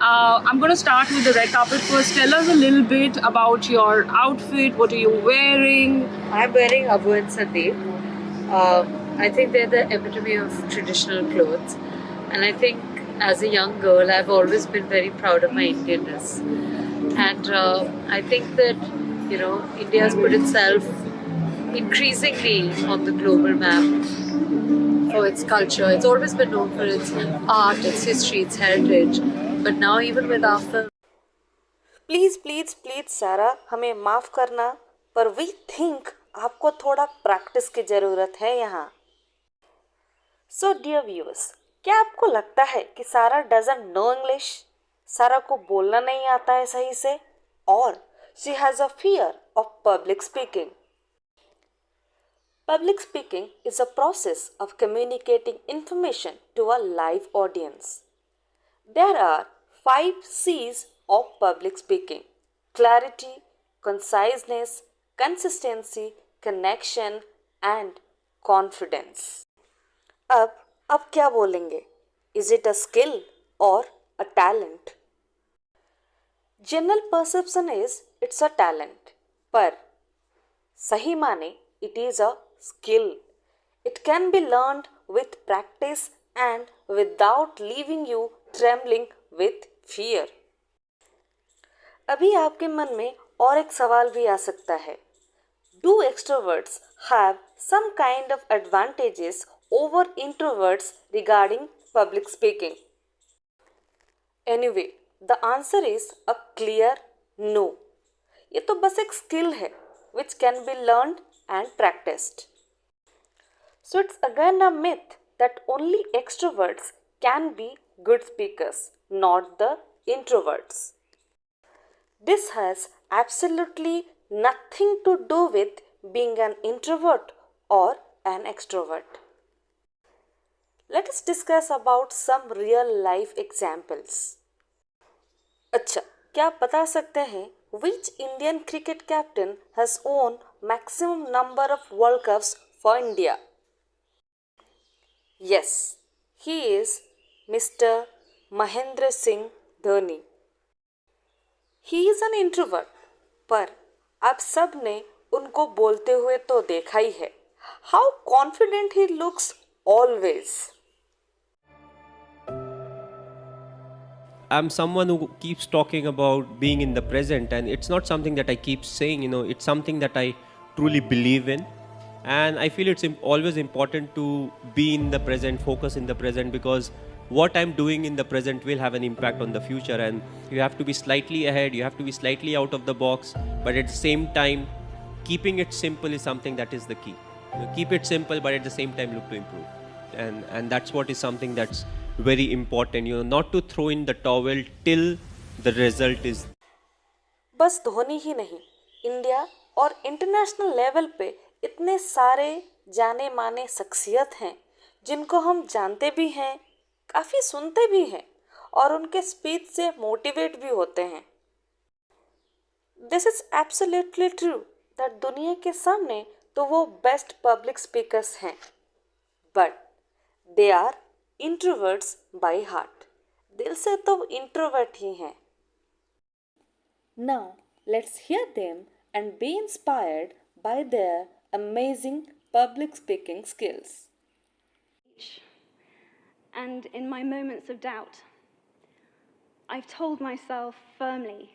I'm going to start with the red carpet first. Tell us a little bit about your outfit. What are you wearing? I'm wearing Abu and Sandeep. I think they're the epitome of traditional clothes. And I think as a young girl, I've always been very proud of my Indianness. And I think that, India has put itself increasingly on the global map for its culture. It's always been known for its art, its history, its heritage. But now, even with our film, please please please सारा हमें माफ़ करना, पर we think आपको थोड़ा practice की ज़रूरत है यहाँ. सो डियर व्यूअर्स, क्या आपको लगता है कि सारा डजंट नो इंग्लिश? सारा को बोलना नहीं आता है सही से, और she has a fear of public speaking. Public speaking is a process of communicating information to a live audience. There are 5 C's of public speaking: clarity, conciseness, consistency, connection, and confidence. अब क्या बोलेंगे? Is it a skill or a talent? General perception is it's a talent, पर सही माने it is a skill. It can be learned with practice and without leaving you trembling with fear. अभी आपके मन में और एक सवाल भी आ सकता है. Do extroverts have some kind of advantages over introverts regarding public speaking? Anyway, the answer is a clear no. ये तो बस एक skill है which can be learned and practiced. So it's again a myth that only extroverts can be good speakers, not the introverts. This has absolutely nothing to do with being an introvert or an extrovert. Let us discuss about some real life examples. अच्छा, क्या आप बता सकते हैं which Indian cricket captain has won maximum number of World Cups for India? Yes, he is Mr. Mahendra Singh Dhoni. He is an introvert, पर आप सब ने उनको बोलते हुए तो देखा ही है. How confident he looks always. I'm someone who keeps talking about being in the present, and it's not something that I keep saying, it's something that I truly believe in. And I feel it's always important to be in the present, focus in the present, because what I'm doing in the present will have an impact on the future. And you have to be slightly ahead, you have to be slightly out of the box, but at the same time, keeping it simple is something that is the key. Keep it simple, but at the same time look to improve. And that's what is something that's very important, not to throw in the towel till the result is. बस धोनी ही नहीं, India और international level पे इतने सारे जाने माने शख्सियत हैं जिनको हम जानते भी हैं, काफ़ी सुनते भी हैं और उनके स्पीच से मोटिवेट भी होते हैं. This is absolutely true that दुनिया के सामने तो वो बेस्ट पब्लिक स्पीकर्स हैं, but they are introverts by heart. दिल से तो इंट्रोवर्ट ही हैं. Now let's hear them and be inspired by their amazing public speaking skills. And in my moments of doubt, I've told myself firmly,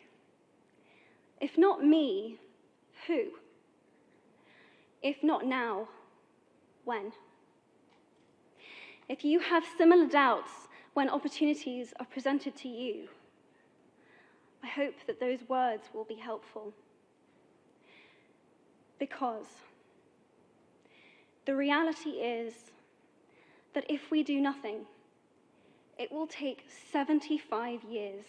if not me, who? If not now, when? If you have similar doubts when opportunities are presented to you, I hope that those words will be helpful. Because the reality is that if we do nothing, it will take 75 years,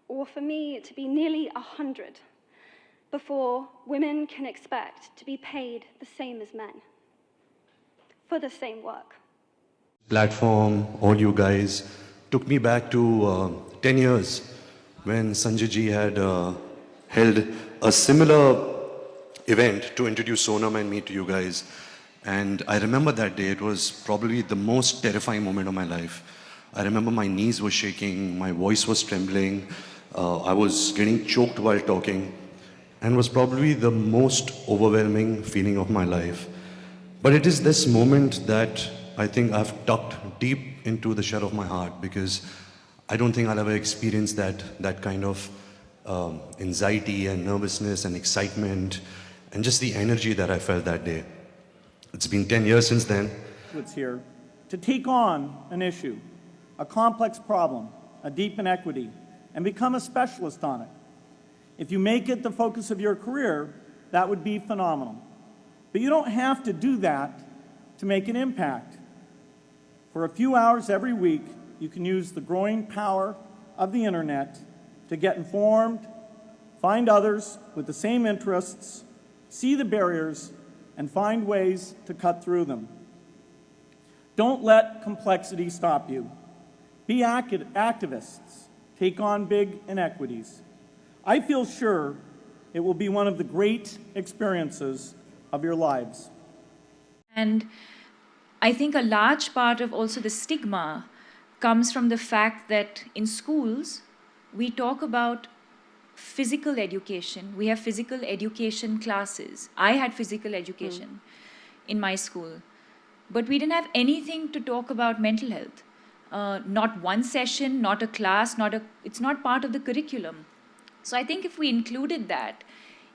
or for me to be nearly 100, before women can expect to be paid the same as men for the same work. Platform, all you guys, took me back to 10 years when Sanjay ji had held a similar event to introduce Sonam and me to you guys. And I remember that day. It was probably the most terrifying moment of my life. I remember my knees were shaking, my voice was trembling, I was getting choked while talking, and was probably the most overwhelming feeling of my life. But it is this moment that I think I've tucked deep into the shell of my heart, because I don't think I'll ever experience that kind of anxiety and nervousness and excitement and just the energy that I felt that day. It's been 10 years since then. It's here to take on an issue, a complex problem, a deep inequity, and become a specialist on it. If you make it the focus of your career, that would be phenomenal. But you don't have to do that to make an impact. For a few hours every week, you can use the growing power of the internet to get informed, find others with the same interests, see the barriers, and find ways to cut through them. Don't let complexity stop you. Be activists. Take on big inequities. I feel sure it will be one of the great experiences of your lives. And I think a large part of also the stigma comes from the fact that in schools, we talk about physical education. We have physical education classes. I had physical education in my school. But we didn't have anything to talk about mental health. Not one session, not a class, it's not part of the curriculum. So I think if we included that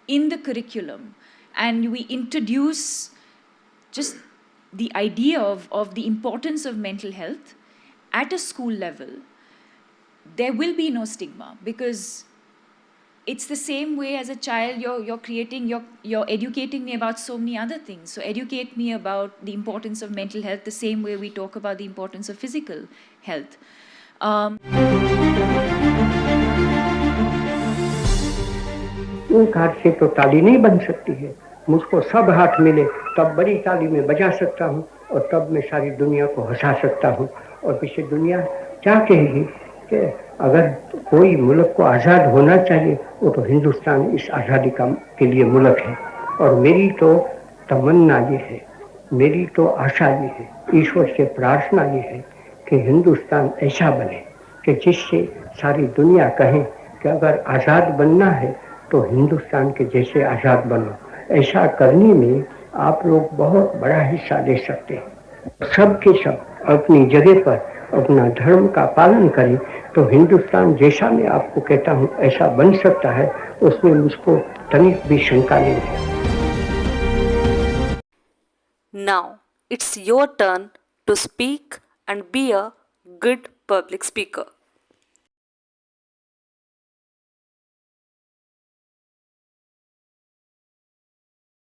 in the curriculum and we introduce just the idea of the importance of mental health at a school level, there will be no stigma, because it's the same way as a child you're educating me about so many other things. So educate me about the importance of mental health the same way we talk about the importance of physical health. एक हाथ से तो ताली नहीं बन सकती है, मुझको सब हाथ मिले तब बड़ी ताली में बजा सकता हूँ, और तब मैं सारी दुनिया को हंसा सकता हूँ। और पीछे दुनिया क्या कहेगी कि अगर कोई मुल्क को आज़ाद होना चाहिए, वो तो हिंदुस्तान इस आज़ादी के लिए मुल्क है। और मेरी तो तमन्ना ये है, मेरी तो आशा ये है, ईश्वर से प्रार्थना ये है कि हिंदुस्तान ऐसा बने कि जिससे सारी दुनिया कहे कि अगर आज़ाद बनना है तो हिंदुस्तान के जैसे आज़ाद बनो। ऐसा करने में आप लोग बहुत बड़ा हिस्सा ले सकते हैं। सब के सब अपनी जगह पर अपना धर्म का पालन करें तो हिंदुस्तान जैसा मैं आपको कहता हूँ ऐसा बन सकता है, उसमें मुझको तनिक भी शंका नहीं है। Now it's your turn to speak and be a good public speaker.